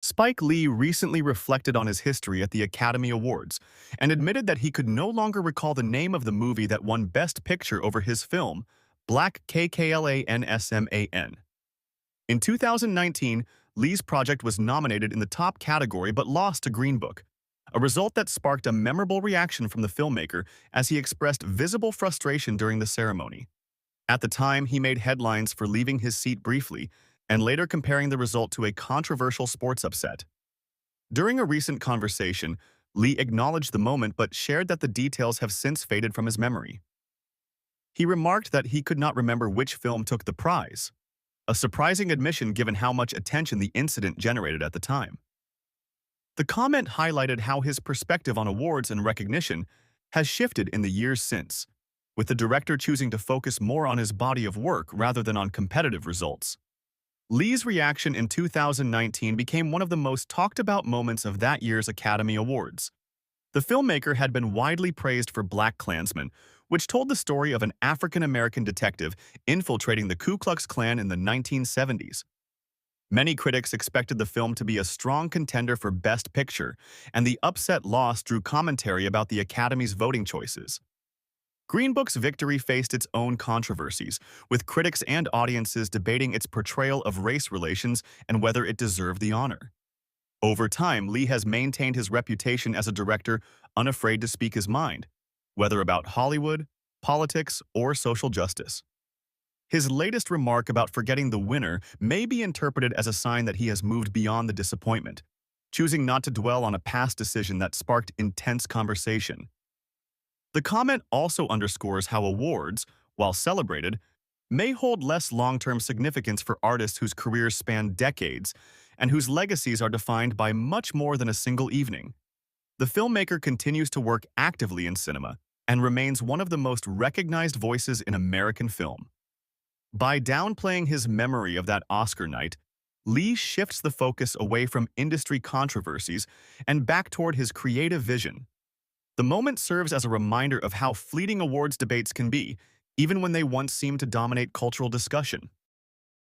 Spike Lee recently reflected on his history at the Academy Awards and admitted that he could no longer recall the name of the movie that won Best Picture over his film, BlacKkKlansman. In 2019, Lee's project was nominated in the top category but lost to Green Book, a result that sparked a memorable reaction from the filmmaker as he expressed visible frustration during the ceremony. At the time, he made headlines for leaving his seat briefly and later comparing the result to a controversial sports upset. During a recent conversation, Lee acknowledged the moment but shared that the details have since faded from his memory. He remarked that he could not remember which film took the prize, a surprising admission given how much attention the incident generated at the time. The comment highlighted how his perspective on awards and recognition has shifted in the years since, with the director choosing to focus more on his body of work rather than on competitive results. Lee's reaction in 2019 became one of the most talked about moments of that year's Academy Awards. The filmmaker had been widely praised for BlacKkKlansman, which told the story of an African-American detective infiltrating the Ku Klux Klan in the 1970s. Many critics expected the film to be a strong contender for Best Picture, and the upset loss drew commentary about the Academy's voting choices. Green Book's victory faced its own controversies, with critics and audiences debating its portrayal of race relations and whether it deserved the honor. Over time, Lee has maintained his reputation as a director unafraid to speak his mind, whether about Hollywood, politics, or social justice. His latest remark about forgetting the winner may be interpreted as a sign that he has moved beyond the disappointment, choosing not to dwell on a past decision that sparked intense conversation. The comment also underscores how awards, while celebrated, may hold less long-term significance for artists whose careers span decades and whose legacies are defined by much more than a single evening. The filmmaker continues to work actively in cinema and remains one of the most recognized voices in American film. By downplaying his memory of that Oscar night, Lee shifts the focus away from industry controversies and back toward his creative vision. The moment serves as a reminder of how fleeting awards debates can be, even when they once seemed to dominate cultural discussion.